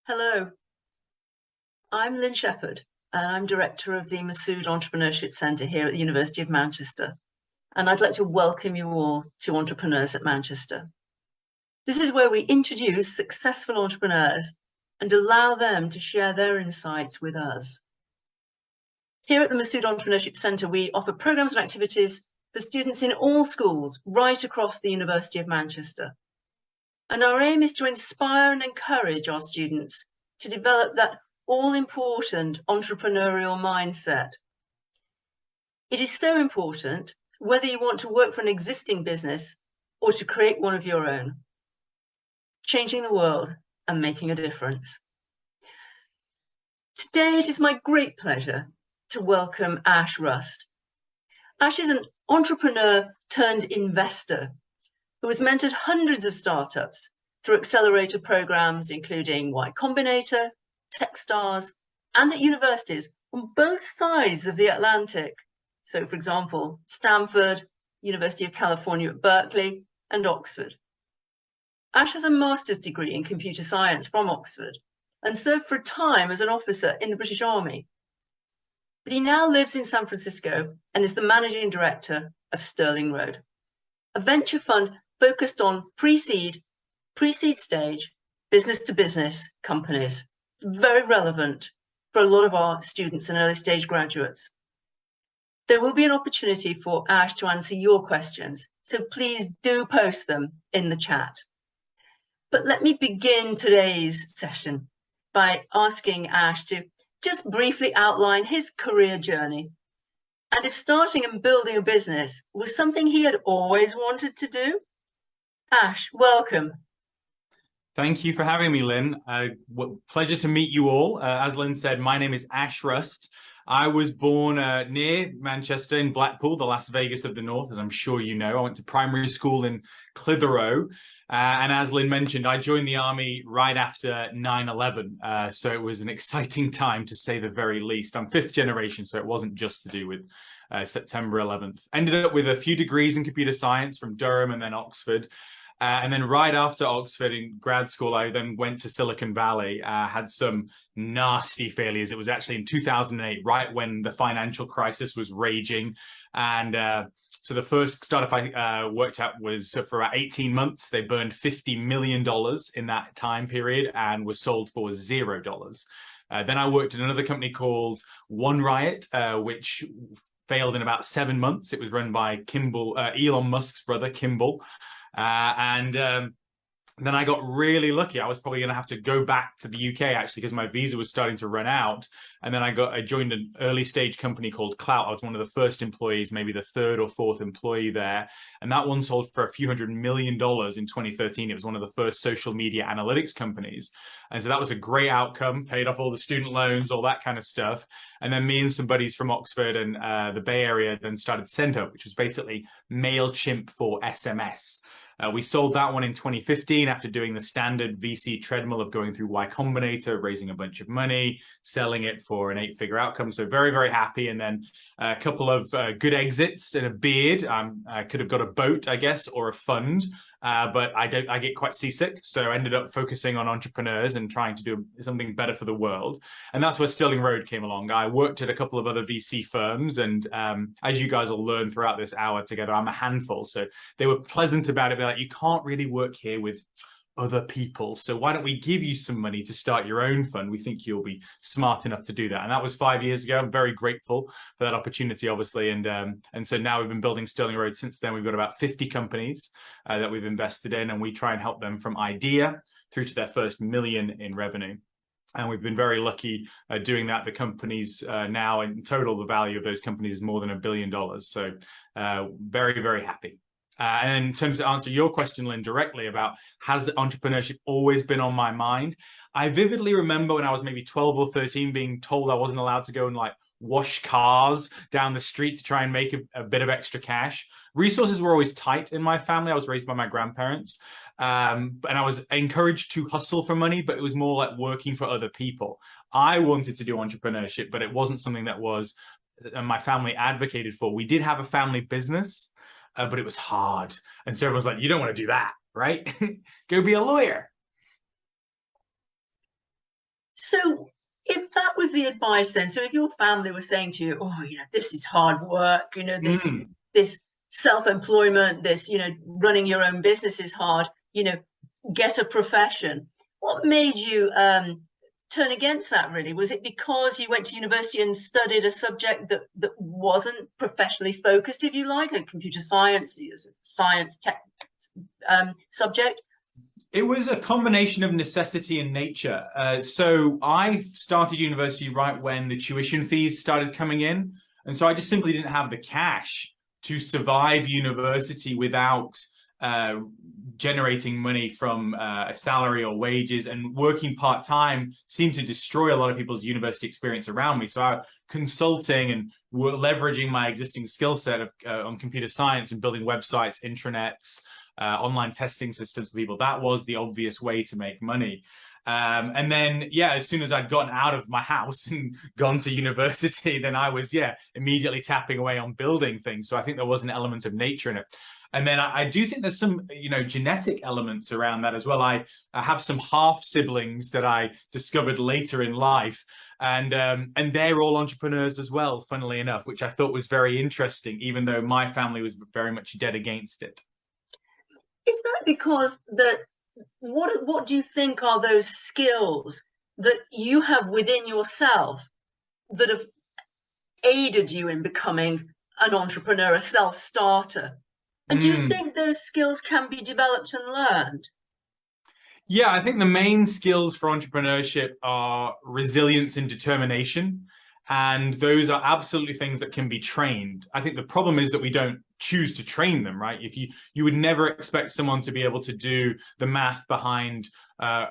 Hello, I'm Lynn Shepherd, and I'm Director of the Masood Entrepreneurship Centre here at the University of Manchester. And I'd like to welcome you all to Entrepreneurs at Manchester. This is where we introduce successful entrepreneurs and allow them to share their insights with us. Here at the Masood Entrepreneurship Centre, we offer programmes and activities for students in all schools right across the University of Manchester. And our aim is to inspire and encourage our students to develop that all-important entrepreneurial mindset. It is so important whether you want to work for an existing business or to create one of your own, changing the world and making a difference. Today, it is my great pleasure to welcome Ash Rust. Ash is an entrepreneur turned investor who has mentored hundreds of startups through accelerator programs, including Y-Combinator, Techstars, and at universities on both sides of the Atlantic. So, for example, Stanford, University of California at Berkeley, and Oxford. Ash has a master's degree in computer science from Oxford and served for a time as an officer in the British Army. But he now lives in San Francisco and is the managing director of Sterling Road, a venture fund focused on pre-seed stage, business-to-business companies, very relevant for a lot of our students and early stage graduates. There will be an opportunity for Ash to answer your questions, so please do post them in the chat. But let me begin today's session by asking Ash to just briefly outline his career journey, and if starting and building a business was something he had always wanted to do. Ash, welcome. Thank you for having me, Lynn. Pleasure to meet you all. As Lynn said, my name is Ash Rust. I was born near Manchester in Blackpool, the Las Vegas of the North, as I'm sure you know. I went to primary school in Clitheroe. And as Lynn mentioned, I joined the army right after 9/11. So it was an exciting time, to say the very least. I'm fifth generation, so it wasn't just to do with September 11th. Ended up with a few degrees in computer science from Durham and then Oxford. And then right after Oxford in grad school, I then went to Silicon Valley, had some nasty failures. It was actually in 2008, right when the financial crisis was raging. And so the first startup I worked at was for about 18 months. They burned $50 million in that time period and was sold for $0. Then I worked at another company called One Riot, which failed in about 7 months. It was run by Elon Musk's brother, Kimball. Then I got really lucky. I was probably going to have to go back to the UK, actually, because my visa was starting to run out. And then I joined an early stage company called Klout. I was one of the first employees, maybe the third or fourth employee there. And that one sold for a few $100 million in 2013. It was one of the first social media analytics companies. And so that was a great outcome, paid off all the student loans, all that kind of stuff. And then me and some buddies from Oxford and the Bay Area then started SendHub, which was basically MailChimp for SMS. We sold that one in 2015 after doing the standard VC treadmill of going through Y-Combinator, raising a bunch of money, selling it for an 8-figure outcome. So very, very happy. And then a couple of good exits and a beard. I could have got a boat, I guess, or a fund, but I get quite seasick. So I ended up focusing on entrepreneurs and trying to do something better for the world. And that's where Sterling Road came along. I worked at a couple of other VC firms. And as you guys will learn throughout this hour together, I'm a handful. So they were pleasant about it. Like, you can't really work here with other people, so why don't we give you some money to start your own fund? We think you'll be smart enough to do that. And that was 5 years ago. I'm very grateful for that opportunity, obviously. And so now we've been building Sterling Road since then. We've got about 50 companies that we've invested in, and we try and help them from idea through to their first million in revenue. And we've been very lucky doing that. The companies now, in total, the value of those companies is more than $1 billion. So very, very happy. And in terms of answer your question, Lynn, directly about has entrepreneurship always been on my mind? I vividly remember when I was maybe 12 or 13 being told I wasn't allowed to go and like wash cars down the street to try and make a bit of extra cash. Resources were always tight in my family. I was raised by my grandparents. And I was encouraged to hustle for money, but it was more like working for other people. I wanted to do entrepreneurship, but it wasn't something that was my family advocated for. We did have a family business, but it was hard. And so everyone's like, you don't want to do that, right? Go be a lawyer. So if that was the advice then, so if your family was saying to you, oh, this is hard work, this self-employment, this, running your own business is hard, get a profession. What made you turn against that, really? Was it because you went to university and studied a subject that wasn't professionally focused, if you like, a computer science, science tech subject? It was a combination of necessity and nature. So I started university right when the tuition fees started coming in. And so I just simply didn't have the cash to survive university without generating money from a salary or wages, and working part-time seemed to destroy a lot of people's university experience around me. So I consulting and leveraging my existing skill set of on computer science and building websites, intranets, online testing systems for people. That was the obvious way to make money. And then, as soon as I'd gotten out of my house and gone to university, then I was, immediately tapping away on building things. So I think there was an element of nature in it. And then I do think there's some, genetic elements around that as well. I have some half siblings that I discovered later in life, and they're all entrepreneurs as well, funnily enough, which I thought was very interesting, even though my family was very much dead against it. Is that because what do you think are those skills that you have within yourself that have aided you in becoming an entrepreneur, a self-starter? And do you think those skills can be developed and learned? Yeah, I think the main skills for entrepreneurship are resilience and determination. And those are absolutely things that can be trained. I think the problem is that we don't choose to train them, right? If you would never expect someone to be able to do the math behind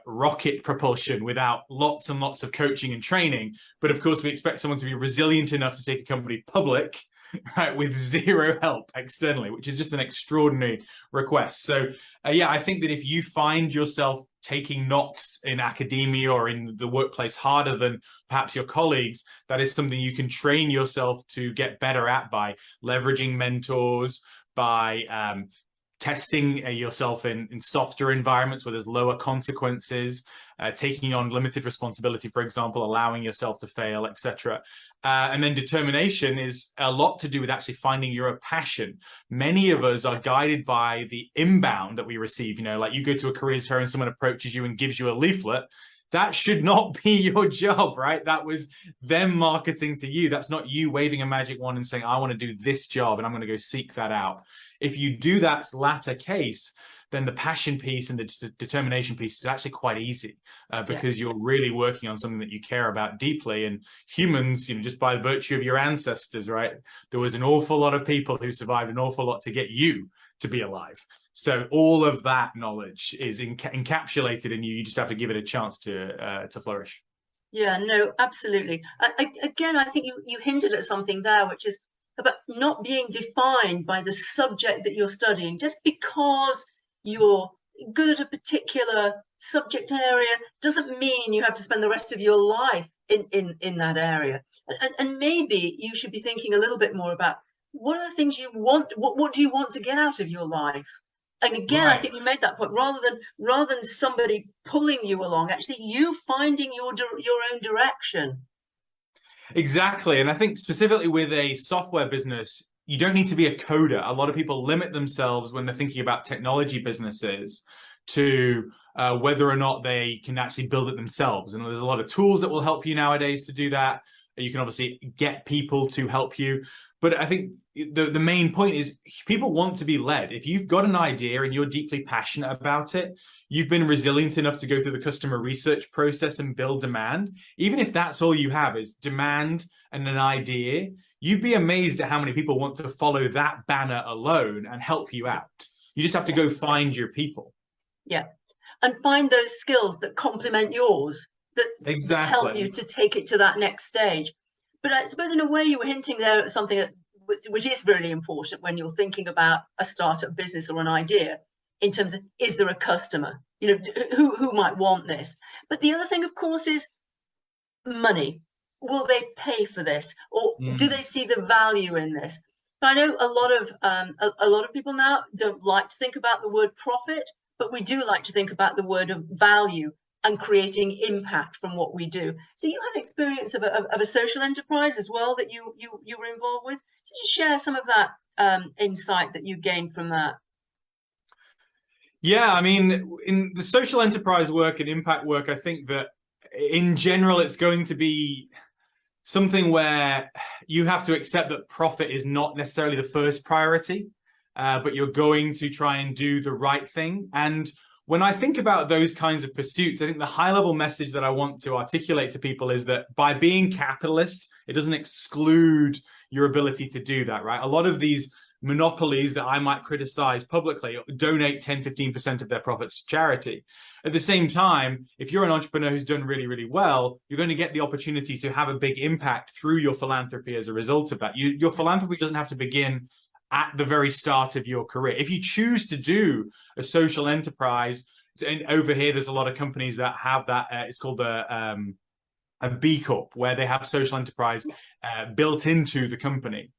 rocket propulsion without lots and lots of coaching and training. But of course, we expect someone to be resilient enough to take a company public, right, with zero help externally, which is just an extraordinary request. So I think that if you find yourself taking knocks in academia or in the workplace harder than perhaps your colleagues, that is something you can train yourself to get better at by leveraging mentors, by testing yourself in softer environments where there's lower consequences, taking on limited responsibility, for example, allowing yourself to fail, etc. And then determination is a lot to do with actually finding your passion. Many of us are guided by the inbound that we receive. Like you go to a careers fair and someone approaches you and gives you a leaflet. That should not be your job, right? That was them marketing to you. That's not you waving a magic wand and saying, I want to do this job and I'm going to go seek that out. If you do that latter case, then the passion piece and the determination piece is actually quite easy because you're really working on something that you care about deeply. And humans, just by virtue of your ancestors, right? There was an awful lot of people who survived an awful lot to get you to be alive. So all of that knowledge is encapsulated in you. You just have to give it a chance to flourish. Yeah, no, absolutely. Again, I think you hinted at something there, which is about not being defined by the subject that you're studying. Just because you're good at a particular subject area doesn't mean you have to spend the rest of your life in that area. And maybe you should be thinking a little bit more about what are the things you want, what do you want to get out of your life? And again, right. I think you made that point. Rather than somebody pulling you along, actually you finding your own direction. Exactly. And I think specifically with a software business, you don't need to be a coder. A lot of people limit themselves when they're thinking about technology businesses to whether or not they can actually build it themselves. And there's a lot of tools that will help you nowadays to do that. You can obviously get people to help you. But I think the main point is people want to be led. If you've got an idea and you're deeply passionate about it, you've been resilient enough to go through the customer research process and build demand. Even if that's all you have is demand and an idea, you'd be amazed at how many people want to follow that banner alone and help you out. You just have to go find your people. Yeah. And find those skills that complement yours, that help you to take it to that next stage. But I suppose in a way you were hinting there at something which is really important when you're thinking about a startup business or an idea in terms of, is there a customer? Who might want this? But the other thing, of course, is money. Will they pay for this? Or do they see the value in this? I know a lot of people now don't like to think about the word profit, but we do like to think about the word of value. and creating impact from what we do. So you had experience of a social enterprise as well that you were involved with. So just share some of that insight that you gained from that. Yeah, I mean, in the social enterprise work and impact work, I think that in general, it's going to be something where you have to accept that profit is not necessarily the first priority, but you're going to try and do the right thing. And when I think about those kinds of pursuits, I think the high-level message that I want to articulate to people is that by being capitalist, it doesn't exclude your ability to do that, right? A lot of these monopolies that I might criticize publicly donate 10, 15% of their profits to charity. At the same time, if you're an entrepreneur who's done really, really well, you're going to get the opportunity to have a big impact through your philanthropy as a result of that. Your philanthropy doesn't have to begin at the very start of your career. If you choose to do a social enterprise, and over here, there's a lot of companies that have that, it's called a B Corp, where they have social enterprise built into the company.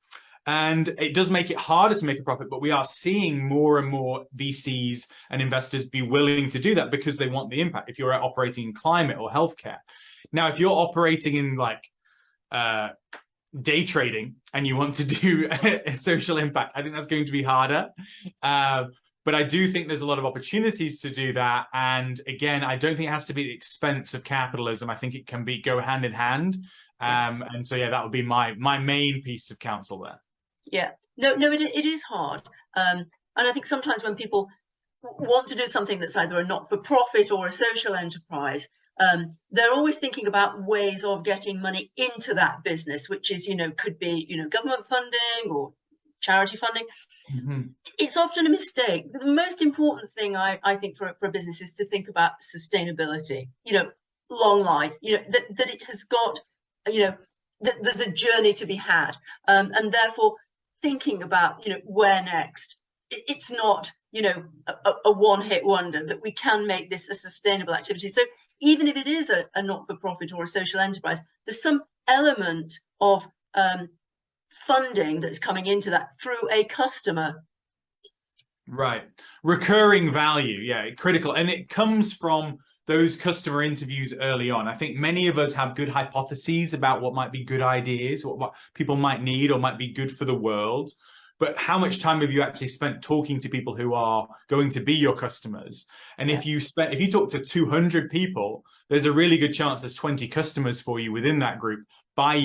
And it does make it harder to make a profit, but we are seeing more and more VCs and investors be willing to do that because they want the impact. If you're operating in climate or healthcare. Now, if you're operating in like day trading and you want to do a social impact, I think that's going to be harder. But I do think there's a lot of opportunities to do that. And again, I don't think it has to be at the expense of capitalism. I think it can go hand in hand. And so, yeah, that would be my main piece of counsel there. Yeah, no, it is hard. And I think sometimes when people want to do something that's either a not-for-profit or a social enterprise, they're always thinking about ways of getting money into that business, which is, could be, government funding or charity funding. Mm-hmm. It's often a mistake. The most important thing I think for a business is to think about sustainability, long life, that it has got, that there's a journey to be had. And therefore, thinking about, where next. It's not, a one-hit wonder, that we can make this a sustainable activity. So even if it is a not-for-profit or a social enterprise, there's some element of funding that's coming into that through a customer. Right. Recurring value. Yeah, critical. And it comes from those customer interviews early on. I think many of us have good hypotheses about what might be good ideas, what people might need or might be good for the world. But how much time have you actually spent talking to people who are going to be your customers? And if you talk to 200 people, there's a really good chance there's 20 customers for you within that group by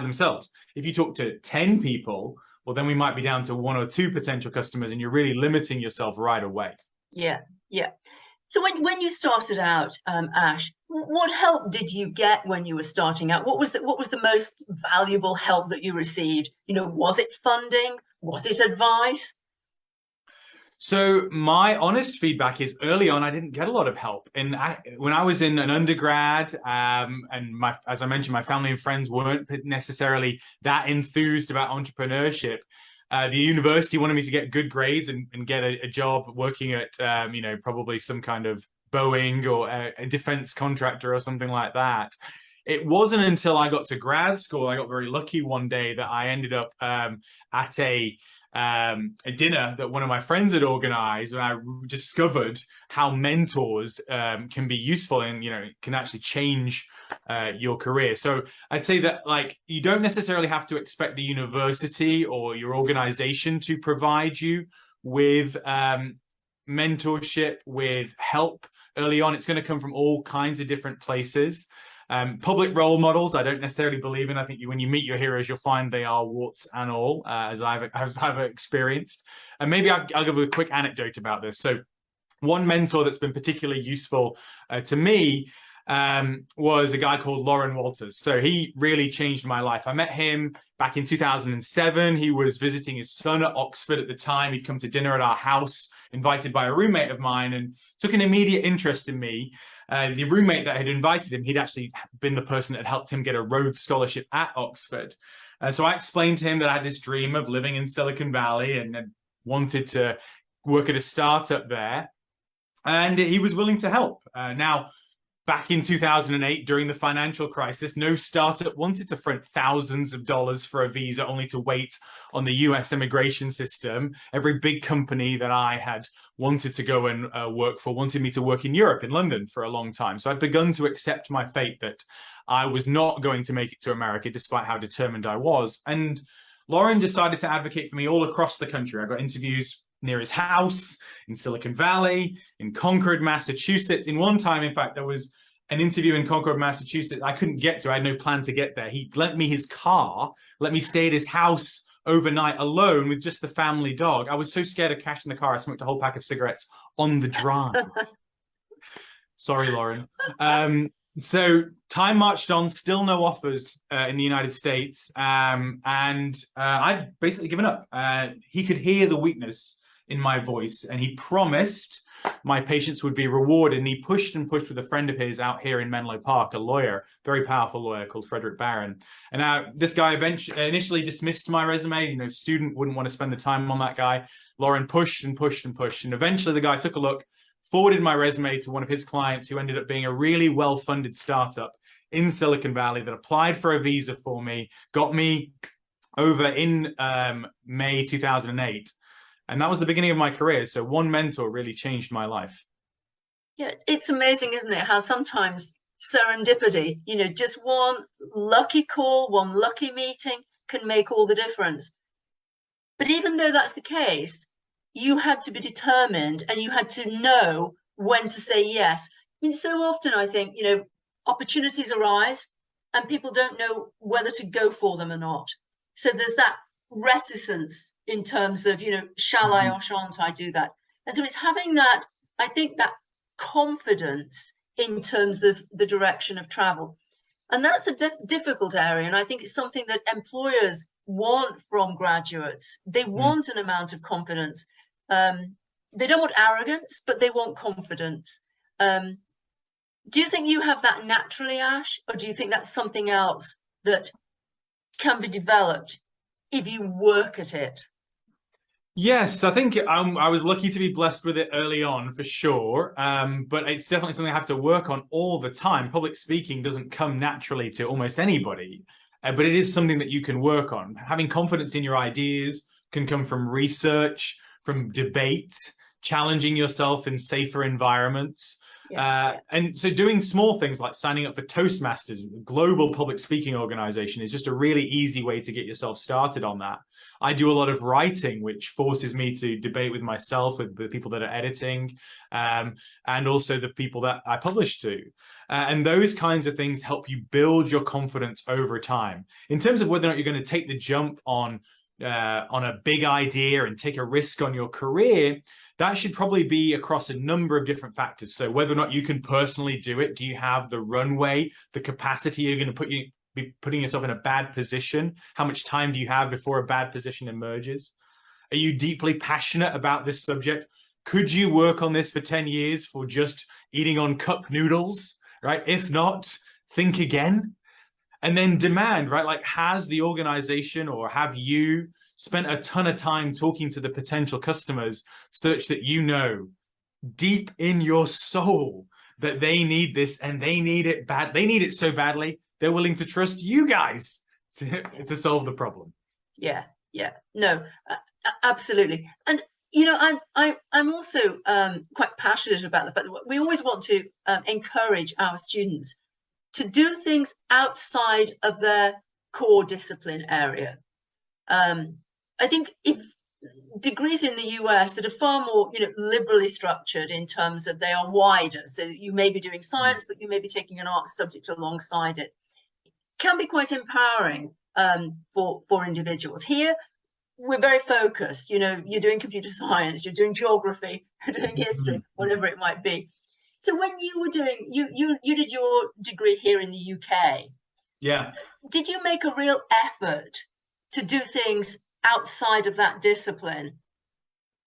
themselves. If you talk to 10 people, well, then we might be down to 1 or 2 potential customers, and you're really limiting yourself right away. Yeah. So when you started out, Ash, what help did you get when you were starting out? What was the most valuable help that you received? Was it funding? Was it advice? So my honest feedback is early on, I didn't get a lot of help. And when I was in an undergrad, and as I mentioned, my family and friends weren't necessarily that enthused about entrepreneurship. The university wanted me to get good grades and get a job working at, probably some kind of Boeing or a defense contractor or something like that. It wasn't until I got to grad school, I got very lucky one day that I ended up at a dinner that one of my friends had organized, and I discovered how mentors can be useful and can actually change your career. So I'd say that you don't necessarily have to expect the university or your organization to provide you with mentorship, with help early on. It's going to come from all kinds of different places. Public role models, I don't necessarily believe in. I think when you meet your heroes, you'll find they are warts and all, as I've experienced. And maybe I'll give a quick anecdote about this. So one mentor that's been particularly useful to me was a guy called Lauren Walters. So he really changed my life. I met him back in 2007. He was visiting his son at Oxford at the time. He'd come to dinner at our house, invited by a roommate of mine, and took an immediate interest in me. The roommate that had invited him, he'd actually been the person that had helped him get a Rhodes Scholarship at Oxford. So I explained to him that I had this dream of living in Silicon Valley and wanted to work at a startup there. And he was willing to help. Now, back in 2008, during the financial crisis, no startup wanted to front thousands of dollars for a visa only to wait on the US immigration system. Every big company that I had wanted to go and work for wanted me to work in Europe, in London, for a long time. So I'd begun to accept my fate that I was not going to make it to America, despite how determined I was. And Lauren decided to advocate for me all across the country. I got interviews near his house, in Silicon Valley, in Concord, Massachusetts. In one time, in fact, there was an interview in Concord, Massachusetts I couldn't get to. I had no plan to get there. He lent me his car, let me stay at his house overnight alone with just the family dog. I was so scared of crashing the car, I smoked a whole pack of cigarettes on the drive. Sorry, Lauren. So time marched on, still no offers in the United States. I'd basically given up. He could hear the weakness in my voice, and he promised my patience would be rewarded. And he pushed and pushed with a friend of his out here in Menlo Park, a lawyer, very powerful lawyer called Frederick Barron. And now this guy initially dismissed my resume. You know, student wouldn't want to spend the time on that guy. Lauren pushed and pushed and pushed. And eventually the guy took a look, forwarded my resume to one of his clients, who ended up being a really well-funded startup in Silicon Valley that applied for a visa for me, got me over in May 2008. And that was the beginning of my career. So one mentor really changed my life. Yeah, it's amazing, isn't it? How sometimes serendipity, you know, just one lucky call, one lucky meeting can make all the difference. But even though that's the case, you had to be determined and you had to know when to say yes. I mean, so often I think, you know, opportunities arise and people don't know whether to go for them or not. So there's that reticence in terms of, you know, shall I or shan't I do that? And so it's having that, I think, that confidence in terms of the direction of travel. And that's a difficult area. And I think it's something that employers want from graduates. They want an amount of confidence. They don't want arrogance, but they want confidence. Do you think you have that naturally, Ash? Or do you think that's something else that can be developed if you work at it? Yes, I think I was lucky to be blessed with it early on, for sure. But it's definitely something I have to work on all the time. Public speaking doesn't come naturally to almost anybody, but it is something that you can work on. Having confidence in your ideas can come from research, from debate, challenging yourself in safer environments. And so doing small things like signing up for Toastmasters, a global public speaking organization, is just a really easy way to get yourself started on that. I do a lot of writing, which forces me to debate with myself, with the people that are editing, and also the people that I publish to. And those kinds of things help you build your confidence over time. In terms of whether or not you're going to take the jump on a big idea and take a risk on your career, that should probably be across a number of different factors. So whether or not you can personally do it, do you have the runway, the capacity you're going to be putting yourself in a bad position? How much time do you have before a bad position emerges? Are you deeply passionate about this subject? Could you work on this for 10 years for just eating on cup noodles, right? If not, think again. And then demand, right? Like, has the organization or have you spent a ton of time talking to the potential customers such that you know deep in your soul that they need this and they need it bad. They need it so badly, they're willing to trust you guys to solve the problem. Yeah. No, absolutely. And, you know, I'm also quite passionate about the fact that we always want to encourage our students to do things outside of their core discipline area. I think if degrees in the US that are far more, you know, liberally structured in terms of they are wider. So you may be doing science, but you may be taking an arts subject alongside it. Can be quite empowering for individuals. Here, we're very focused. You know, you're doing computer science, you're doing geography, you're doing history, whatever it might be. So when you were doing, you did your degree here in the UK. Yeah. Did you make a real effort to do things outside of that discipline?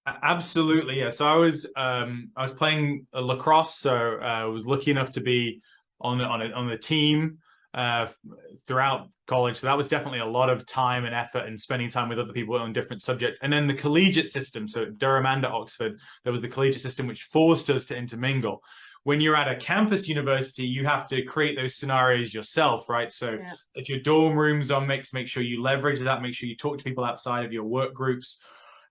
Absolutely, yeah. So I was playing lacrosse, so I was lucky enough to be on the team throughout college. So that was definitely a lot of time and effort and spending time with other people on different subjects. And then the collegiate system, so at Durham and at Oxford, there was the collegiate system which forced us to intermingle. when you're at a campus university, you have to create those scenarios yourself, right? So if your dorm rooms are mixed, make sure you leverage that, make sure you talk to people outside of your work groups.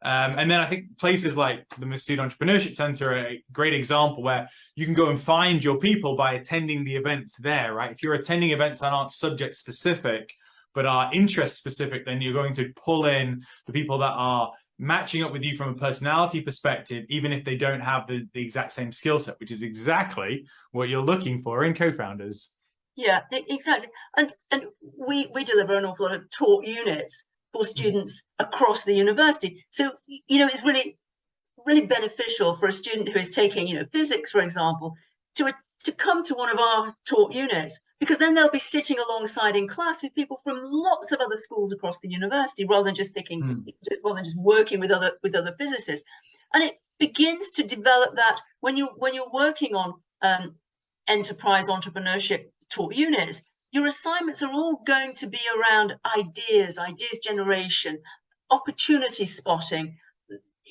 And then I think places like the Masood Entrepreneurship Center are a great example where you can go and find your people by attending the events there, right? If you're attending events that aren't subject specific, but are interest specific, then you're going to pull in the people that are matching up with you from a personality perspective, even if they don't have the exact same skill set, which is exactly what you're looking for in co-founders. Yeah, exactly. And we deliver an awful lot of taught units for students across the university. So, it's really, really beneficial for a student who is taking, physics, for example, to come to one of our taught units, because then they'll be sitting alongside in class with people from lots of other schools across the university, rather than just working with other physicists. And it begins to develop that when you're working on enterprise entrepreneurship taught units, your assignments are all going to be around ideas generation, opportunity spotting.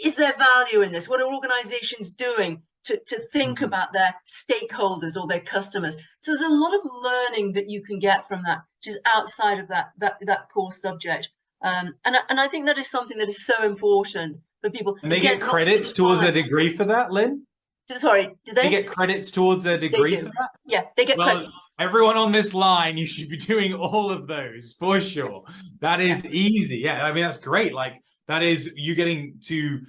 Is there value in this? What are organizations doing to think about their stakeholders or their customers? So there's a lot of learning that you can get from that, which is outside of that core subject. And I think that is something that is so important for people. And they get credits towards their degree for that, Lynn? Sorry, do they? They get credits towards their degree for that? Yeah, they get credits. Everyone on this line, you should be doing all of those for sure. That is easy. Yeah, I mean, that's great. Like, that is you getting to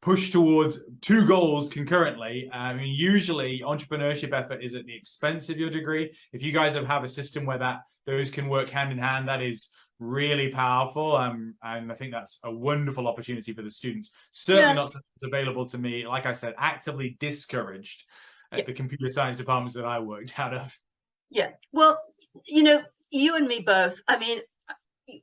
push towards two goals concurrently. I mean, usually entrepreneurship effort is at the expense of your degree. If you guys have a system where those can work hand in hand, that is really powerful. And I think that's a wonderful opportunity for the students. Certainly not something that's available to me. Like I said, actively discouraged at the computer science departments that I worked out of. Yeah, well, you and me both. I mean,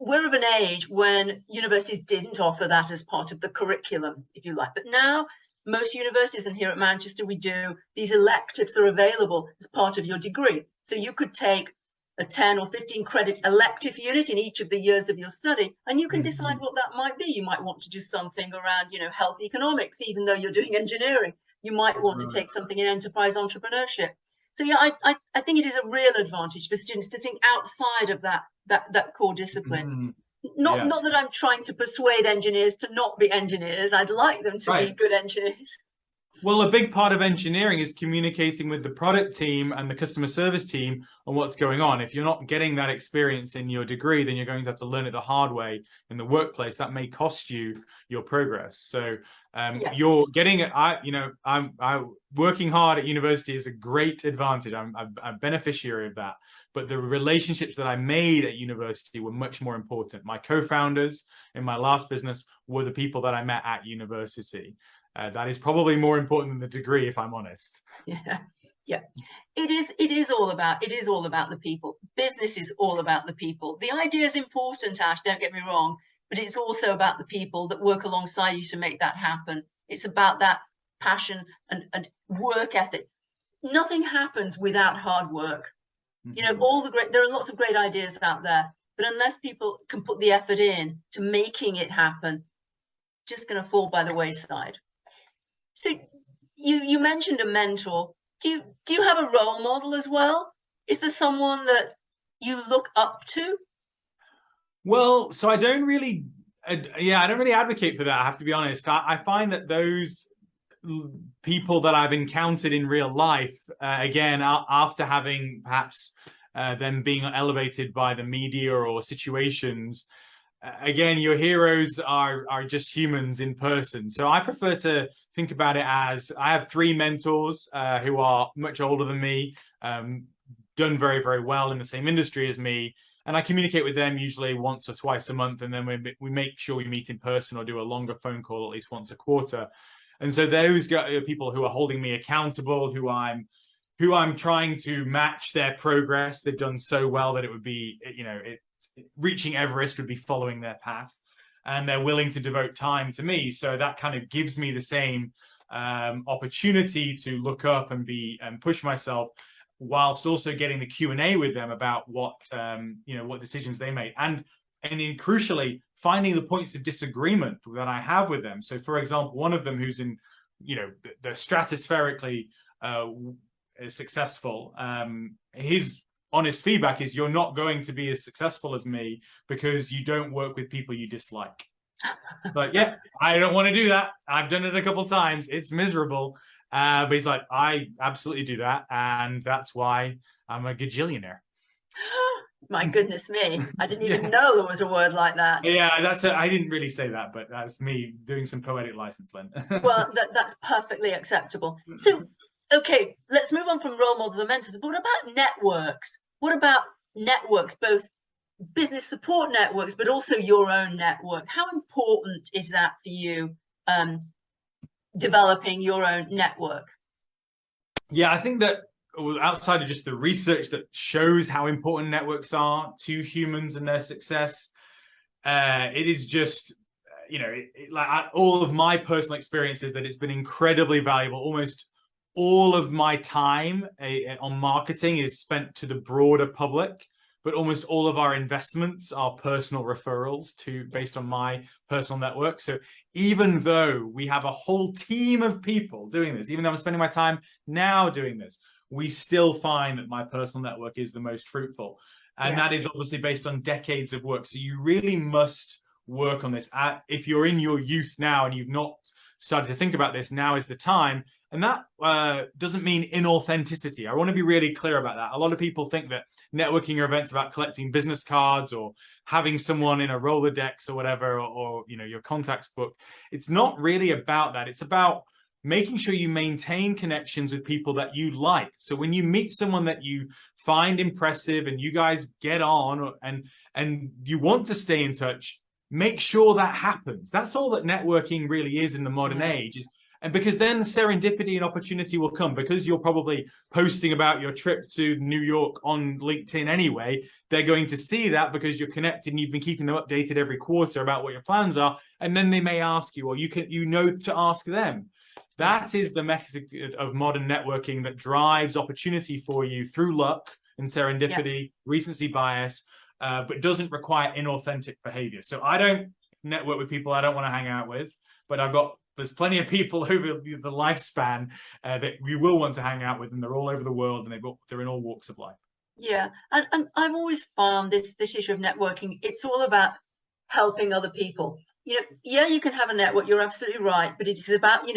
we're of an age when universities didn't offer that as part of the curriculum, if you like. But now most universities, and here at Manchester we do, these electives are available as part of your degree. So you could take a 10 or 15 credit elective unit in each of the years of your study, and you can decide what that might be. You might want to do something around, health economics, even though you're doing engineering. You might want to take something in enterprise entrepreneurship. So yeah, I think it is a real advantage for students to think outside of that core discipline. Not that I'm trying to persuade engineers to not be engineers. I'd like them to be good engineers. Well, a big part of engineering is communicating with the product team and the customer service team on what's going on. If you're not getting that experience in your degree, then you're going to have to learn it the hard way in the workplace. That may cost you your progress. So you're getting it. I'm working hard at university is a great advantage. I'm a beneficiary of that. But the relationships that I made at university were much more important. My co-founders in my last business were the people that I met at university. That is probably more important than the degree, if I'm honest. Yeah. It is all about the people. Business is all about the people. The idea is important, Ash, don't get me wrong, but it's also about the people that work alongside you to make that happen. It's about that passion and work ethic. Nothing happens without hard work. There are lots of great ideas out there, but unless people can put the effort in to making it happen, just going to fall by the wayside. So you mentioned a mentor. Do you have a role model as well? Is there someone that you look up to? Well, so I don't really advocate for that. I have to be honest. I find that those people that I've encountered in real life, again, after having perhaps them being elevated by the media or situations, again, your heroes are just humans in person. So I prefer to think about it as I have 3 mentors who are much older than me, done very, very well in the same industry as me. And I communicate with them usually once or twice a month. And then we make sure we meet in person or do a longer phone call at least once a quarter. And so those are people who are holding me accountable, who I'm trying to match their progress. They've done so well that it would be, reaching Everest would be following their path, and they're willing to devote time to me. So that kind of gives me the same opportunity to look up and push myself, whilst also getting the Q&A with them about what decisions they made, and crucially finding the points of disagreement that I have with them. So, for example, one of them who's in, the stratospherically successful, his honest feedback is you're not going to be as successful as me because you don't work with people you dislike. Like, yeah, I don't want to do that. I've done it a couple of times. It's miserable. But he's like, I absolutely do that. And that's why I'm a gajillionaire. My goodness me. I didn't even know there was a word like that. Yeah, I didn't really say that, but that's me doing some poetic license, Lynn. Well, that's perfectly acceptable. So, okay, let's move on from role models and mentors. But what about networks? What about networks, both business support networks, but also your own network? How important is that for you, developing your own network? Yeah, I think that outside of just the research that shows how important networks are to humans and their success, it is just, like all of my personal experiences that it's been incredibly valuable. Almost all of my time on marketing is spent to the broader public, but almost all of our investments are personal referrals based on my personal network. So even though we have a whole team of people doing this, even though I'm spending my time now doing this, we still find that my personal network is the most fruitful. And that is obviously based on decades of work. So you really must work on this. If you're in your youth now and you've not started to think about this, now is the time. And that doesn't mean inauthenticity. I want to be really clear about that. A lot of people think that networking events about collecting business cards or having someone in a Rolodex or whatever, or your contacts book. It's not really about that. It's about making sure you maintain connections with people that you like. So when you meet someone that you find impressive and you guys get on and you want to stay in touch, make sure that happens. That's all that networking really is in the modern age. And because then serendipity and opportunity will come, because you're probably posting about your trip to New York on LinkedIn anyway. They're going to see that because you're connected and you've been keeping them updated every quarter about what your plans are. And then they may ask you, or you know to ask them. That is the method of modern networking that drives opportunity for you through luck and serendipity, recency bias, but doesn't require inauthentic behavior. So I don't network with people I don't want to hang out with, but there's plenty of people over the lifespan that you will want to hang out with, and they're all over the world, and they're in all walks of life. Yeah, and I've always found this issue of networking, it's all about helping other people. You can have a network, you're absolutely right, but it is about,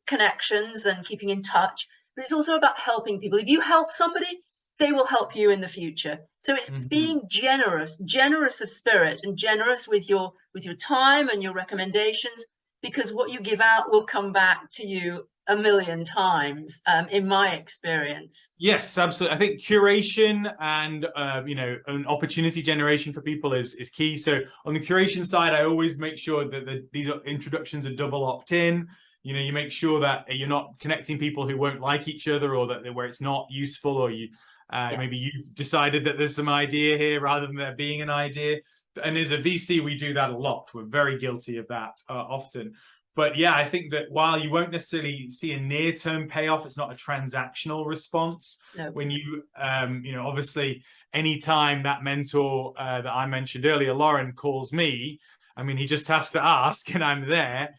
connections and keeping in touch, but it's also about helping people. If you help somebody, they will help you in the future. So it's being generous of spirit, and generous with your time and your recommendations, because what you give out will come back to you a million times, in my experience. Yes, absolutely. I think curation and an opportunity generation for people is key. So on the curation side, I always make sure that these introductions are double opt-in. You make sure that you're not connecting people who won't like each other, or that where it's not useful, or maybe you've decided that there's some idea here rather than there being an idea. And as a VC, we do that a lot. We're very guilty of that often. But yeah, I think that while you won't necessarily see a near-term payoff, it's not a transactional response. No. When you, obviously, anytime that mentor that I mentioned earlier, Lauren, calls me, he just has to ask, and I'm there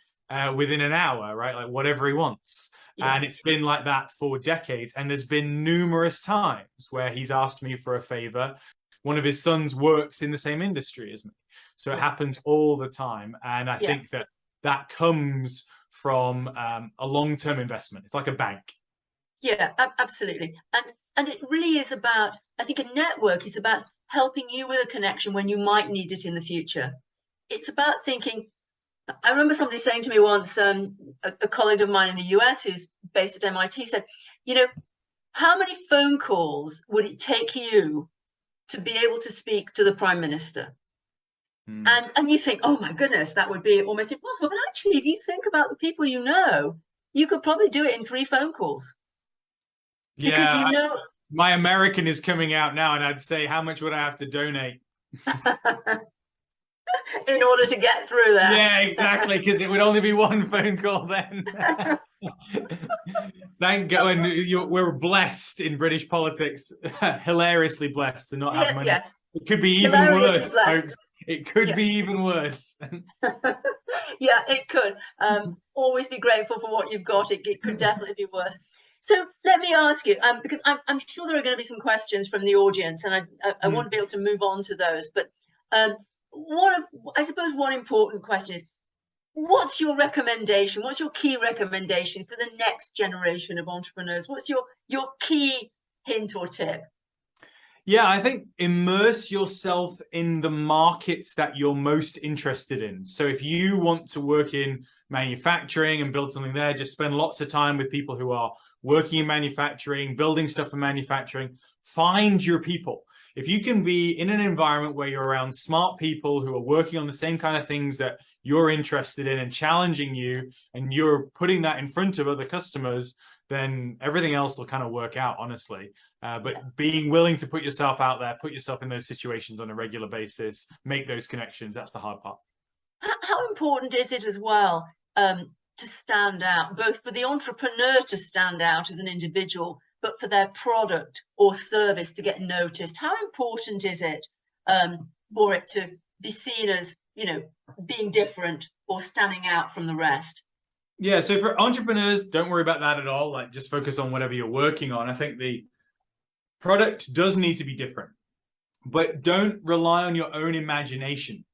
within an hour, right? Like whatever he wants. Yeah. And it's been like that for decades. And there's been numerous times where he's asked me for a favor. One of his sons works in the same industry as me. So it happens all the time. And I think that comes from a long-term investment. It's like a bank. Yeah, absolutely. And it really is about, I think a network is about helping you with a connection when you might need it in the future. It's about thinking, I remember somebody saying to me once, a colleague of mine in the US who's based at MIT said, how many phone calls would it take you to be able to speak to the Prime Minister? And you think, oh my goodness, that would be almost impossible. But actually, if you think about the people you could probably do it in 3 phone calls. Yeah, because my American is coming out now, and I'd say, how much would I have to donate? In order to get through that. Yeah, exactly, because it would only be 1 phone call then. Thank God, and we're blessed in British politics, hilariously blessed to not have money. Yes. It could be even worse, folks. It could be even worse. Yeah, it could. Always be grateful for what you've got. It could definitely be worse. So let me ask you, because I'm sure there are going to be some questions from the audience, and I want to be able to move on to those. But I suppose one important question is, what's your recommendation? What's your key recommendation for the next generation of entrepreneurs? What's your key hint or tip? Yeah, I think immerse yourself in the markets that you're most interested in. So if you want to work in manufacturing and build something there, just spend lots of time with people who are working in manufacturing, building stuff for manufacturing. Find your people. If you can be in an environment where you're around smart people who are working on the same kind of things that you're interested in and challenging you, and you're putting that in front of other customers, then everything else will kind of work out, honestly. But being willing to put yourself out there, put yourself in those situations on a regular basis, make those connections, that's the hard part. How important is it as well to stand out, both for the entrepreneur to stand out as an individual, but for their product or service to get noticed? How important is it for it to be seen as, being different or standing out from the rest? Yeah, so for entrepreneurs, don't worry about that at all. Like, just focus on whatever you're working on. I think the product does need to be different, but don't rely on your own imagination.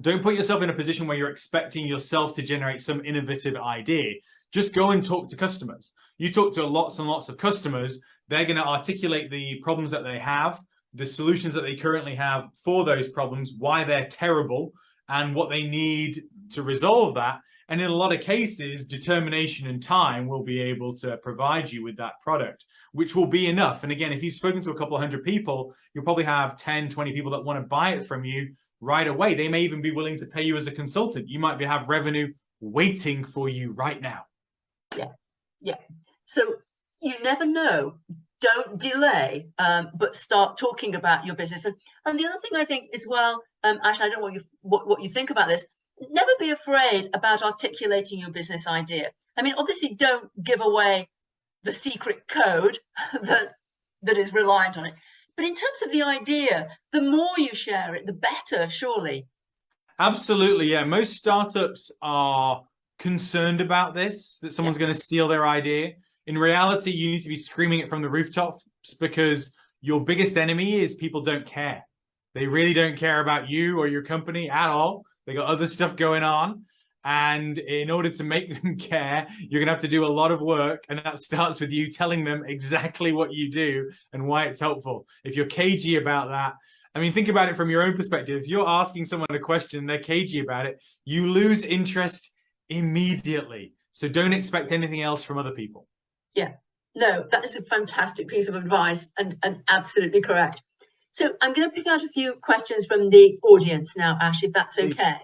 Don't put yourself in a position where you're expecting yourself to generate some innovative idea. Just go and talk to customers. You talk to lots and lots of customers, they're going to articulate the problems that they have, the solutions that they currently have for those problems, why they're terrible, and what they need to resolve that. And in a lot of cases, determination and time will be able to provide you with that product, which will be enough. And again, if you've spoken to a couple of hundred people, you'll probably have 10, 20 people that want to buy it from you right away. They may even be willing to pay you as a consultant. You might have revenue waiting for you right now. Yeah. So you never know. Don't delay, but start talking about your business. And the other thing I think as well, Ash, I don't know what you think about this. Never be afraid about articulating your business idea. I mean, obviously, don't give away the secret code that is reliant on it. But in terms of the idea, the more you share it, the better, surely. Absolutely, yeah. Most startups are concerned about this, that someone's going to steal their idea. In reality, you need to be screaming it from the rooftops, because your biggest enemy is people don't care. They really don't care about you or your company at all. They got other stuff going on. And in order to make them care, you're going to have to do a lot of work. And that starts with you telling them exactly what you do and why it's helpful. If you're cagey about that, I mean, think about it from your own perspective. If you're asking someone a question, they're cagey about it, you lose interest immediately. So don't expect anything else from other people. Yeah, no, that is a fantastic piece of advice, and absolutely correct. So I'm going to pick out a few questions from the audience now, Ash, if that's okay.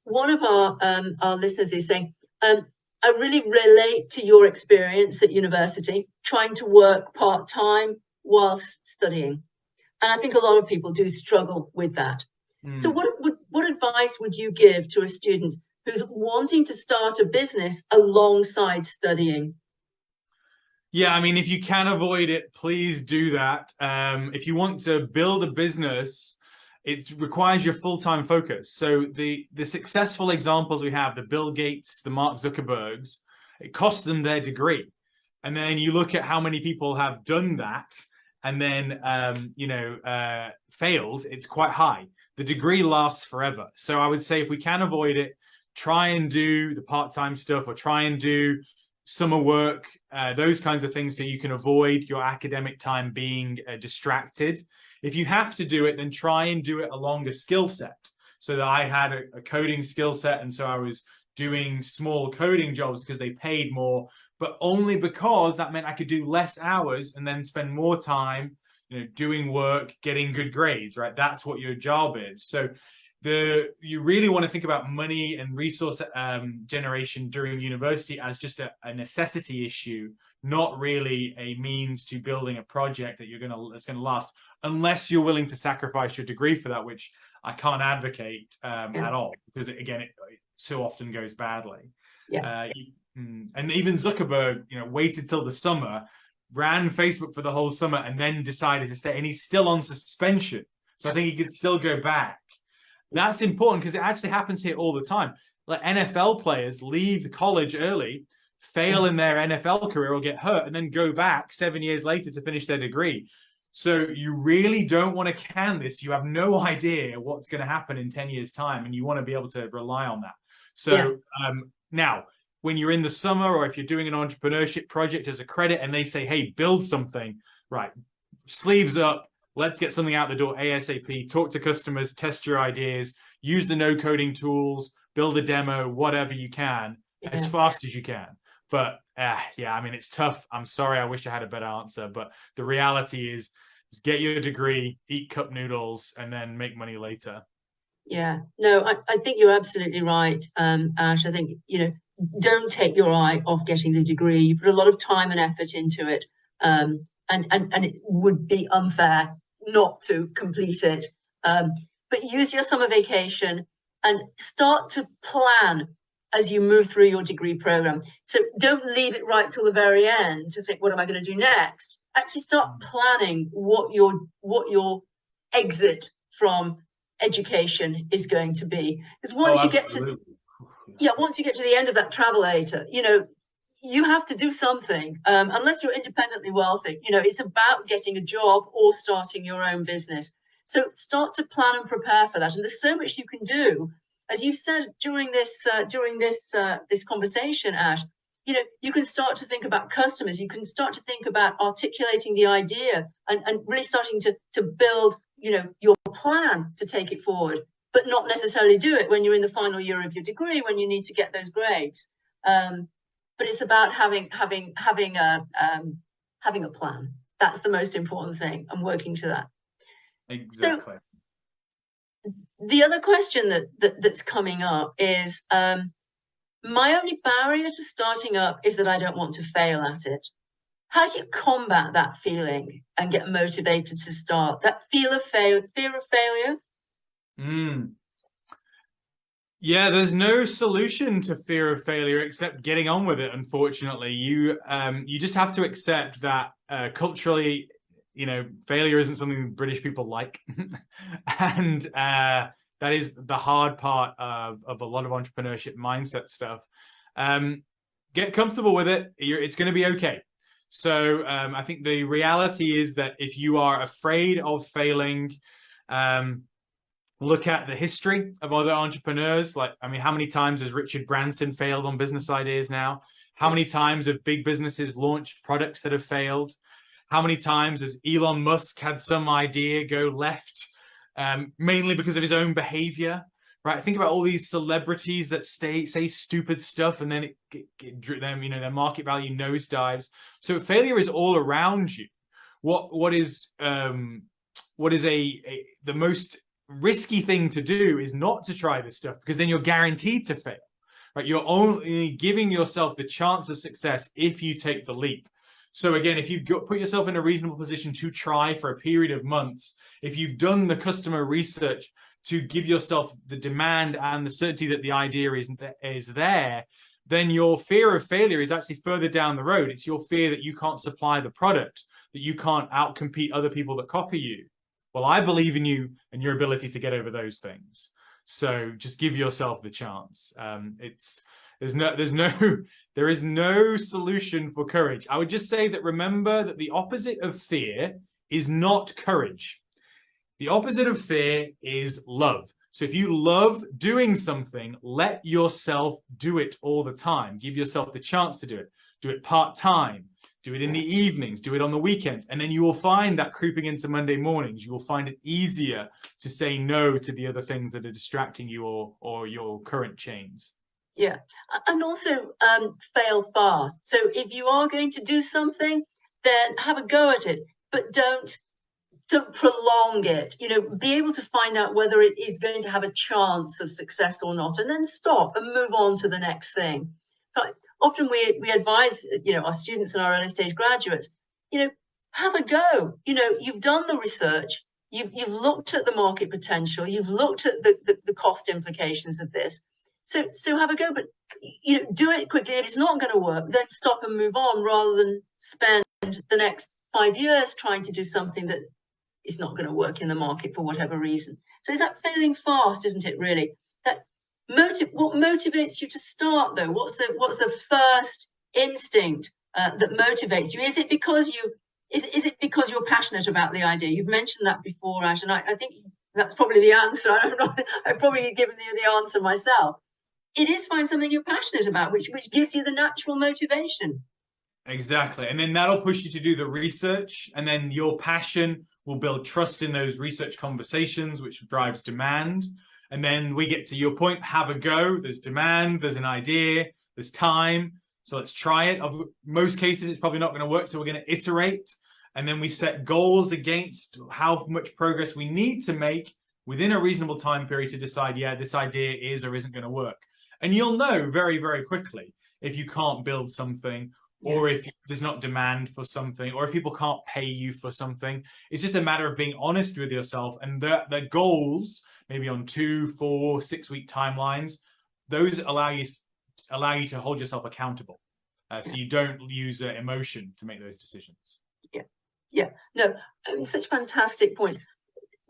One of our listeners is saying, I really relate to your experience at university, trying to work part-time whilst studying. And I think a lot of people do struggle with that. So what advice would you give to a student who's wanting to start a business alongside studying? Yeah, I mean, if you can avoid it, please do that. If you want to build a business, it requires your full-time focus. So the successful examples we have, the Bill Gates, the Mark Zuckerbergs, it cost them their degree. And then you look at how many people have done that and then, failed, it's quite high. The degree lasts forever. So I would say if we can avoid it, try and do the part-time stuff, or try and do summer work, those kinds of things, so you can avoid your academic time being distracted. If you have to do it, then try and do it along a skill set. So that I had a coding skill set, and so I was doing small coding jobs because they paid more, but only because that meant I could do less hours and then spend more time, doing work, getting good grades, right? That's what your job is. So you really want to think about money and resource generation during university as just a necessity issue, not really a means to building a project that's going to last, unless you're willing to sacrifice your degree for that, which I can't advocate at all, because again, it so often goes badly. And even Zuckerberg, waited till the summer, ran Facebook for the whole summer, and then decided to stay, and he's still on suspension. So I think he could still go back. That's important, because it actually happens here all the time. Like, NFL players leave college early fail in their NFL career or get hurt, and then go back 7 years later to finish their degree. So you really don't want to can this. You have no idea what's going to happen in 10 years' time, and you want to be able to rely on that. So now, when you're in the summer, or if you're doing an entrepreneurship project as a credit and they say, hey, build something, right, sleeves up, let's get something out the door ASAP, talk to customers, test your ideas, use the no-coding tools, build a demo, whatever you can, as fast as you can. But yeah, I mean, it's tough. I'm sorry. I wish I had a better answer. But the reality is get your degree, eat cup noodles, and then make money later. Yeah, no, I think you're absolutely right, Ash. I think, don't take your eye off getting the degree. You put a lot of time and effort into it, and it would be unfair not to complete it. But use your summer vacation and start to plan as you move through your degree program. So don't leave it right till the very end to think, what am I going to do next? Actually start planning what your exit from education is going to be. Because once you get to the end of that travelator, you have to do something, unless you're independently wealthy. It's about getting a job or starting your own business. So start to plan and prepare for that. And there's so much you can do. As you've said during this conversation, Ash, you can start to think about customers. You can start to think about articulating the idea and really starting to build, your plan to take it forward, but not necessarily do it when you're in the final year of your degree, when you need to get those grades. But it's about having a plan. That's the most important thing, and working to that. Exactly. So, the other question that's coming up is, my only barrier to starting up is that I don't want to fail at it. How do you combat that feeling and get motivated to start? That fear of failure? Yeah, there's no solution to fear of failure except getting on with it. Unfortunately, you just have to accept that culturally, failure isn't something British people like, and that is the hard part of a lot of entrepreneurship mindset stuff. Get comfortable with it. It's going to be okay. So I think the reality is that if you are afraid of failing, look at the history of other entrepreneurs. How many times has Richard Branson failed on business ideas now? How many times have big businesses launched products that have failed? How many times has Elon Musk had some idea go left, mainly because of his own behavior? Right? Think about all these celebrities that say stupid stuff, and then their market value nosedives. So failure is all around you. What is the most risky thing to do is not to try this stuff, because then you're guaranteed to fail. Right? You're only giving yourself the chance of success if you take the leap. So again, if you've put yourself in a reasonable position to try for a period of months, if you've done the customer research to give yourself the demand and the certainty that the idea is there, then your fear of failure is actually further down the road. It's your fear that you can't supply the product, that you can't outcompete other people that copy you. Well, I believe in you and your ability to get over those things. So just give yourself the chance. There is no solution for courage. I would just say that remember that the opposite of fear is not courage. The opposite of fear is love. So if you love doing something, let yourself do it all the time. Give yourself the chance to do it. Do it part-time. Do it in the evenings. Do it on the weekends. And then you will find that creeping into Monday mornings, you will find it easier to say no to the other things that are distracting you or your current chains. Yeah. And also fail fast. So if you are going to do something, then have a go at it, but don't prolong it. Be able to find out whether it is going to have a chance of success or not, and then stop and move on to the next thing. So often we advise, our students and our early stage graduates, have a go. You've done the research, you've looked at the market potential, you've looked at the cost implications of this. So have a go, but do it quickly. If it's not going to work, then stop and move on, rather than spend the next 5 years trying to do something that is not going to work in the market for whatever reason. So is that failing fast, isn't it, really? What motivates you to start, though? What's the first instinct that motivates you? Is it because is it because you're passionate about the idea? You've mentioned that before, Ash, and I think that's probably the answer. I've probably given you the answer myself. It is find something you're passionate about, which gives you the natural motivation. Exactly. And then that'll push you to do the research, and then your passion will build trust in those research conversations, which drives demand. And then we get to your point, have a go. There's demand, there's an idea, there's time. So let's try it. In most cases, it's probably not going to work. So we're going to iterate. And then we set goals against how much progress we need to make within a reasonable time period to decide, yeah, this idea is or isn't going to work. And you'll know very, very quickly if you can't build something, or if there's not demand for something, or if people can't pay you for something. It's just a matter of being honest with yourself, and the goals, maybe on 2, 4, 6 week timelines, those allow you to hold yourself accountable, so you don't use emotion to make those decisions. No, such fantastic points.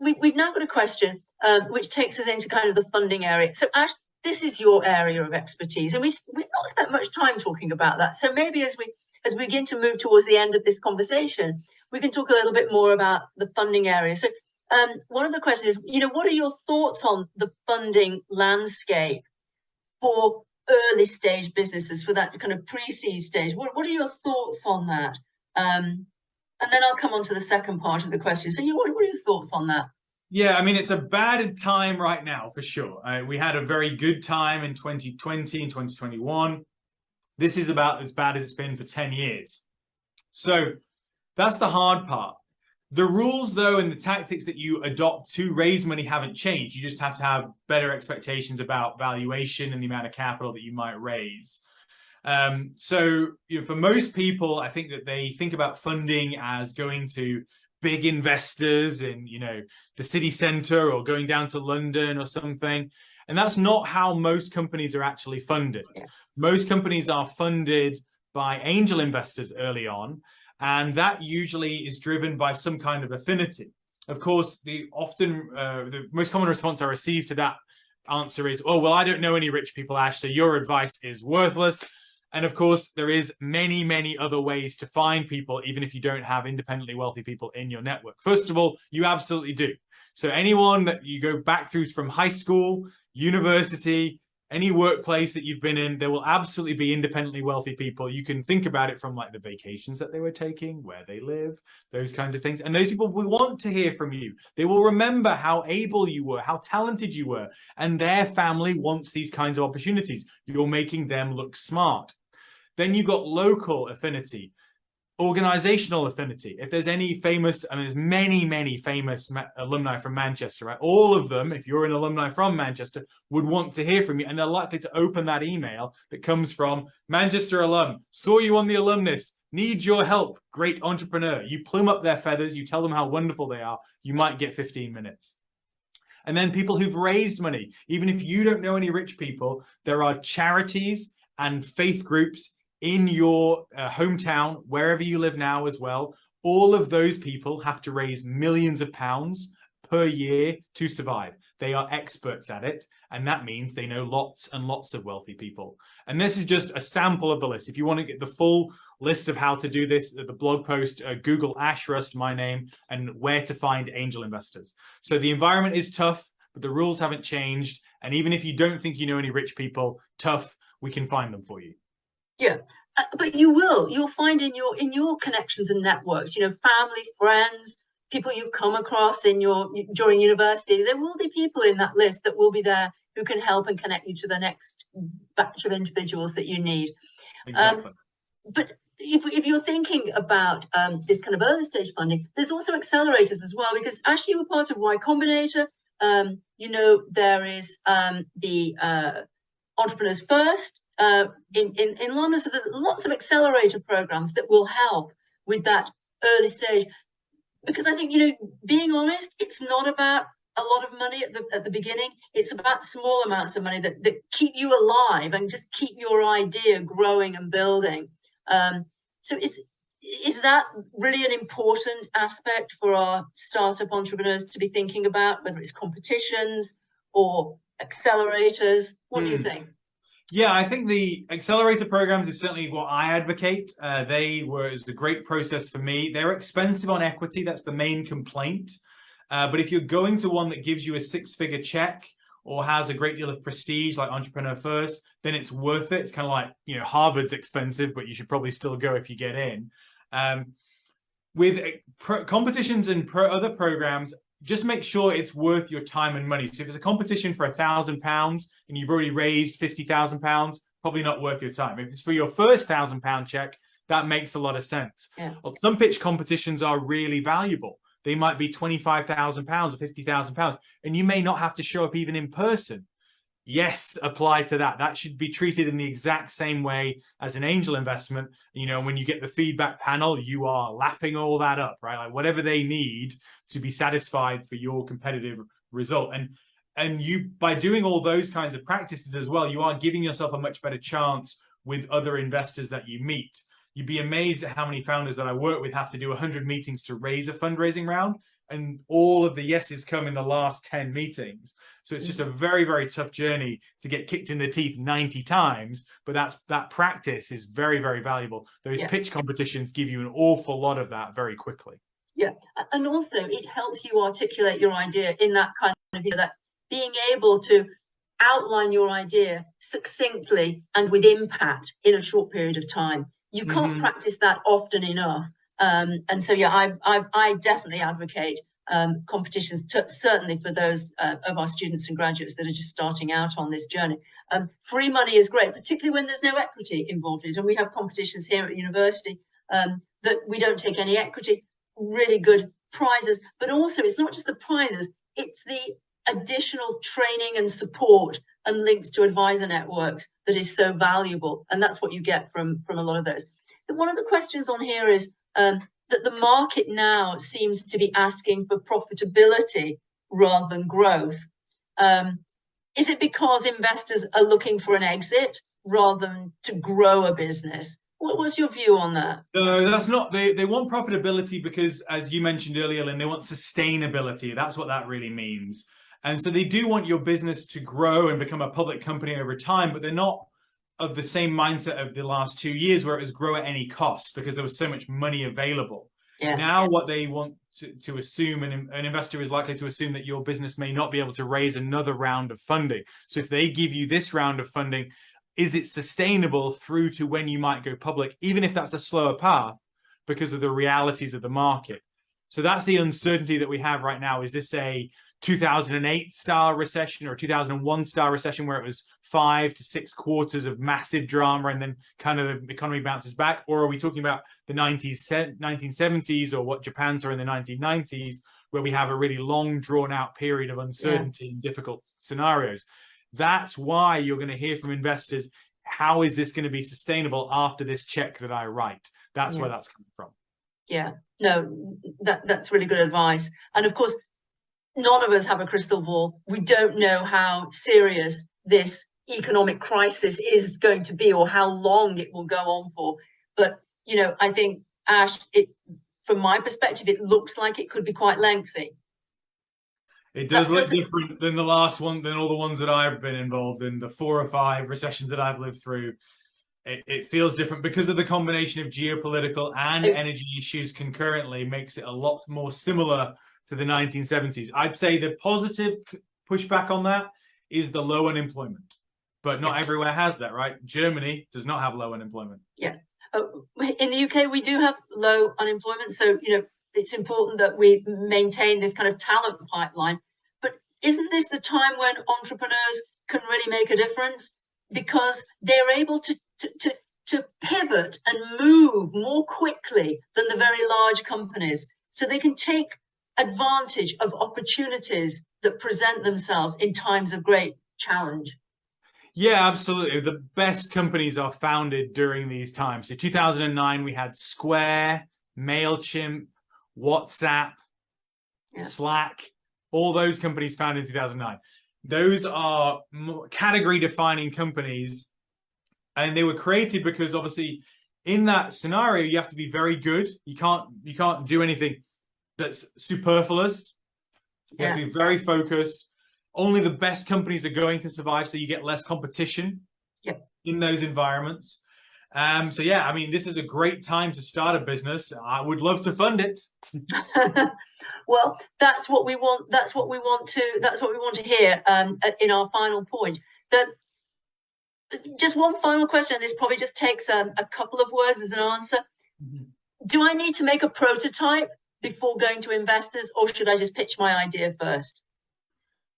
We've now got a question which takes us into kind of the funding area. So Ash, this is your area of expertise, and we've not spent much time talking about that. So maybe as we begin to move towards the end of this conversation, we can talk a little bit more about the funding area. So one of the questions is, what are your thoughts on the funding landscape for early stage businesses, for that kind of pre-seed stage? What are your thoughts on that? And then I'll come on to the second part of the question. So what are your thoughts on that? Yeah, I mean, it's a bad time right now, for sure. We had a very good time in 2020 and 2021. This is about as bad as it's been for 10 years. So that's the hard part. The rules, though, and the tactics that you adopt to raise money haven't changed. You just have to have better expectations about valuation and the amount of capital that you might raise. So for most people, I think that they think about funding as going to big investors in, the city center, or going down to London or something. And that's not how most companies are actually funded. Most companies are funded by angel investors early on, and that usually is driven by some kind of affinity. Of course, the most common response I receive to that answer is, oh, well, I don't know any rich people, Ash, so your advice is worthless. And of course, there is many, many other ways to find people, even if you don't have independently wealthy people in your network. First of all, you absolutely do. So anyone that you go back through from high school, university, any workplace that you've been in, there will absolutely be independently wealthy people. You can think about it from like the vacations that they were taking, where they live, those kinds of things. And those people will want to hear from you. They will remember how able you were, how talented you were, and their family wants these kinds of opportunities. You're making them look smart. Then you've got local affinity, organizational affinity. If there's any famous, and there's many, many famous alumni from Manchester, right? All of them, if you're an alumni from Manchester, would want to hear from you, and they're likely to open that email that comes from Manchester alum, saw you on the alumnus, need your help, great entrepreneur. You plume up their feathers, you tell them how wonderful they are, you might get 15 minutes. And then people who've raised money, even if you don't know any rich people, there are charities and faith groups in your hometown, wherever you live now as well. All of those people have to raise millions of pounds per year to survive. They are experts at it, and that means they know lots and lots of wealthy people. And this is just a sample of the list. If you want to get the full list of how to do this, the blog post, Google Ash Rust, my name, and where to find angel investors. So the environment is tough, but the rules haven't changed. And even if you don't think you know any rich people, tough, we can find them for you. Yeah, but you'll find in your connections and networks, family, friends, people you've come across during university, there will be people in that list that will be there who can help and connect you to the next batch of individuals that you need. Exactly. But if you're thinking about this kind of early stage funding, there's also accelerators as well, because actually you were part of Y-Combinator. There is the Entrepreneurs First. In London, so there's lots of accelerator programs that will help with that early stage, because I think being honest, it's not about a lot of money at the beginning. It's about small amounts of money that keep you alive and just keep your idea growing and building. So is that really an important aspect for our startup entrepreneurs to be thinking about, whether it's competitions or accelerators? What do you think? Yeah, I think the accelerator programs is certainly what I advocate. It was a great process for me. They're expensive on equity. That's the main complaint. But if you're going to one that gives you a six-figure check or has a great deal of prestige, like Entrepreneur First, then it's worth it. It's kind of like, Harvard's expensive, but you should probably still go if you get in. With competitions and other programs, just make sure it's worth your time and money. So if it's a competition for £1,000 and you've already raised £50,000, probably not worth your time. If it's for your first £1,000 check, that makes a lot of sense. Yeah. Well, some pitch competitions are really valuable. They might be £25,000 or £50,000, and you may not have to show up even in person. Yes, apply to that. That should be treated in the exact same way as an angel investment. When you get the feedback panel, you are lapping all that up, right? Like whatever they need to be satisfied for your competitive result. And you, by doing all those kinds of practices as well, you are giving yourself a much better chance with other investors that you meet. You'd be amazed at how many founders that I work with have to do 100 meetings to raise a fundraising round, and all of the yeses come in the last 10 meetings. So it's just a very, very tough journey to get kicked in the teeth 90 times, but that practice is very, very valuable. Those pitch competitions give you an awful lot of that very quickly. Yeah, and also it helps you articulate your idea in that kind of, that being able to outline your idea succinctly and with impact in a short period of time. You can't practice that often enough. And so, yeah, I definitely advocate competitions, certainly for those of our students and graduates that are just starting out on this journey. Free money is great, particularly when there's no equity involved in it. And we have competitions here at university that we don't take any equity, really good prizes. But also, it's not just the prizes, it's the additional training and support and links to advisor networks that is so valuable. And that's what you get from a lot of those. One of the questions on here is that the market now seems to be asking for profitability rather than growth. Is it because investors are looking for an exit rather than to grow a business? What was your view on that? No, that's not. They want profitability because, as you mentioned earlier, Lynn, they want sustainability. That's what that really means. And so they do want your business to grow and become a public company over time, but they're not of the same mindset of the last 2 years where it was grow at any cost because there was so much money available. Now what they want to assume, and an investor is likely to assume that your business may not be able to raise another round of funding. So if they give you this round of funding, is it sustainable through to when you might go public, even if that's a slower path because of the realities of the market? So that's the uncertainty that we have right now. Is this a 2008 style recession or a 2001 style recession where it was 5 to 6 quarters of massive drama and then kind of the economy bounces back? Or are we talking about the 1970s or what Japan saw in the 1990s, where we have a really long drawn out period of uncertainty and difficult scenarios? That's why you're going to hear from investors, how is this going to be sustainable after this check that I write? That's where that's coming from. Yeah, no, that's really good advice. And of course, none of us have a crystal ball. We don't know how serious this economic crisis is going to be or how long it will go on for. But, I think, Ash, from my perspective, it looks like it could be quite lengthy. It does look different than the last one, than all the ones that I've been involved in, the 4 or 5 recessions that I've lived through. It feels different because of the combination of geopolitical and energy issues concurrently makes it a lot more similar to the 1970s. I'd say the positive pushback on that is the low unemployment, but not everywhere has that, right? Germany does not have low unemployment. Yeah. In the UK, we do have low unemployment. So, it's important that we maintain this kind of talent pipeline. But isn't this the time when entrepreneurs can really make a difference? Because they're able to pivot and move more quickly than the very large companies. So they can take advantage of opportunities that present themselves in times of great challenge. Yeah, absolutely. The best companies are founded during these times. So 2009, we had Square, MailChimp, WhatsApp, Slack, all those companies founded in 2009. Those are category defining companies, and they were created because obviously in that scenario you have to be very good. You can't do anything that's superfluous. You have to be very focused. Only the best companies are going to survive, so you get less competition. Yep. in those environments. So yeah, I mean, this is a great time to start a business. I would love to fund it. Well, that's what we want. That's what we want to hear in our final point. That just one final question. This probably just takes a couple of words as an answer. Mm-hmm. Do I need to make a prototype before going to investors, or should I just pitch my idea first?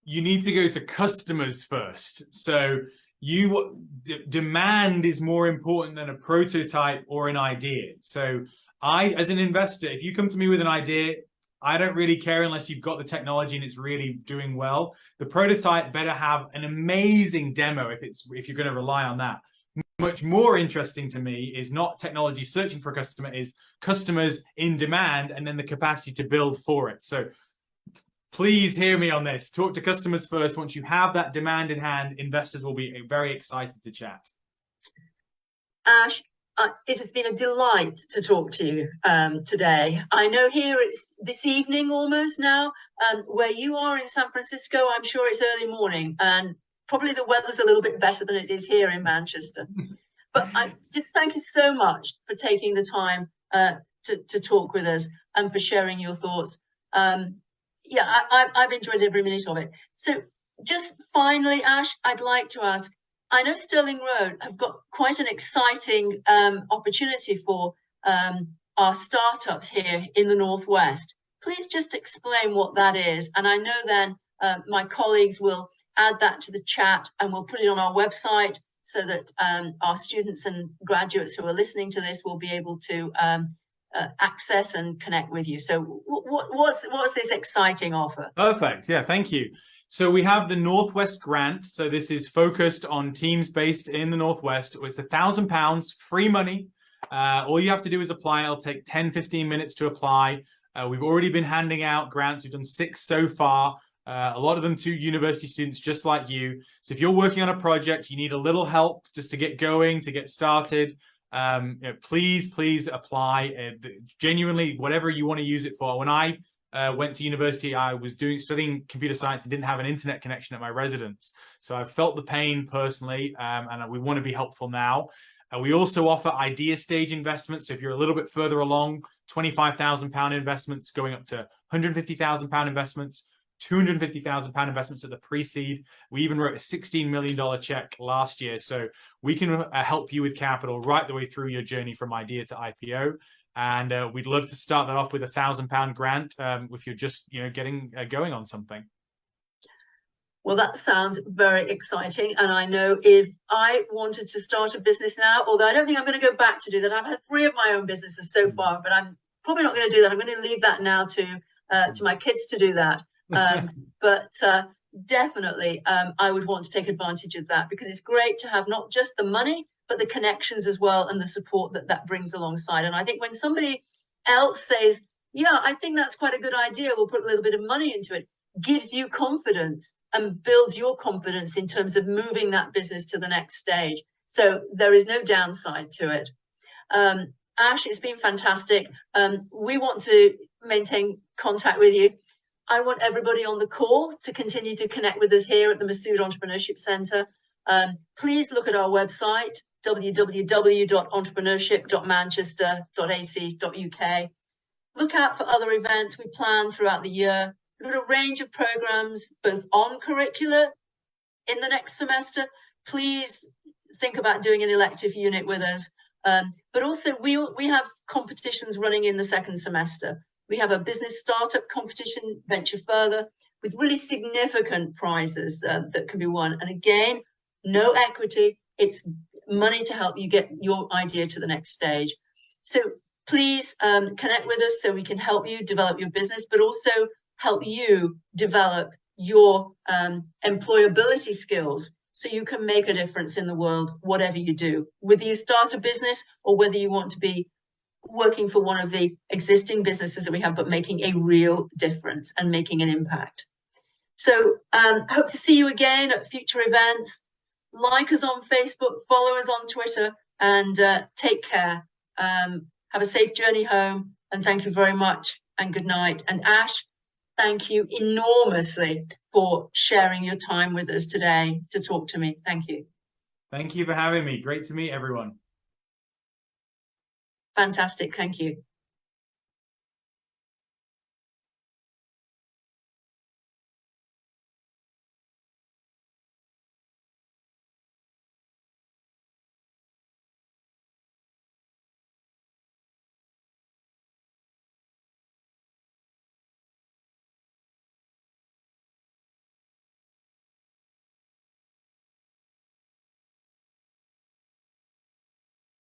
You need to go to customers first. So demand is more important than a prototype or an idea. So as an investor, if you come to me with an idea, I don't really care unless you've got the technology and it's really doing well. The prototype better have an amazing demo if you're going to rely on that. Much more interesting to me is not technology searching for a customer, is customers in demand and then the capacity to build for it. So please hear me on this. Talk to customers first. Once you have that demand in hand, investors will be very excited to chat. Ash, it has been a delight to talk to you today. I know here it's this evening almost now. Where you are in San Francisco, I'm sure it's early morning, and probably the weather's a little bit better than it is here in Manchester. But I just thank you so much for taking the time to talk with us and for sharing your thoughts. Yeah, I've enjoyed every minute of it. So just finally, Ash, I'd like to ask, I know Sterling Road have got quite an exciting opportunity for our startups here in the Northwest. Please just explain what that is. And I know then my colleagues will add that to the chat and we'll put it on our website so that our students and graduates who are listening to this will be able to access and connect with you. So what's this exciting offer? Perfect. Yeah, thank you. So we have the Northwest Grant. So this is focused on teams based in the Northwest. It's £1,000 free money. All you have to do is apply. It'll take 10-15 minutes to apply. We've already been handing out grants. We've done 6 so far. A lot of them to university students just like you. So if you're working on a project, you need a little help just to get going, to get started, please apply. Genuinely, whatever you want to use it for. When I went to university, I was studying computer science and didn't have an internet connection at my residence. So I felt the pain personally, and we want to be helpful now. We also offer idea stage investments. So if you're a little bit further along, £25,000 investments going up to £150,000 investments, £250,000 investments at the pre-seed. We even wrote a $16 million check last year. So we can help you with capital right the way through your journey from idea to IPO. And we'd love to start that off with a £1,000 grant if you're just getting going on something. Well, that sounds very exciting. And I know if I wanted to start a business now, although I don't think I'm going to go back to do that. I've had 3 of my own businesses so far, but I'm probably not going to do that. I'm going to leave that now to my kids to do that. But definitely, I would want to take advantage of that because it's great to have not just the money, but the connections as well and the support that brings alongside. And I think when somebody else says, yeah, I think that's quite a good idea, we'll put a little bit of money into it, gives you confidence and builds your confidence in terms of moving that business to the next stage. So there is no downside to it. Ash, it's been fantastic. We want to maintain contact with you. I want everybody on the call to continue to connect with us here at the Masood Entrepreneurship Centre. Please look at our website, www.entrepreneurship.manchester.ac.uk. Look out for other events we plan throughout the year. We've got a range of programs, both on curricula in the next semester. Please think about doing an elective unit with us. But also we have competitions running in the second semester. We have a business startup competition, Venture Further, with really significant prizes that can be won. And again, no equity. It's money to help you get your idea to the next stage. So please connect with us so we can help you develop your business, but also help you develop your employability skills so you can make a difference in the world, whatever you do, whether you start a business or whether you want to be working for one of the existing businesses that we have, but making a real difference and making an impact. So hope to see you again at future events. Like us on Facebook, follow us on Twitter, and take care. Have a safe journey home, and thank you very much, and good night. And Ash, thank you enormously for sharing your time with us today to talk to me. Thank you. Thank you for having me. Great to meet everyone. Fantastic. Thank you.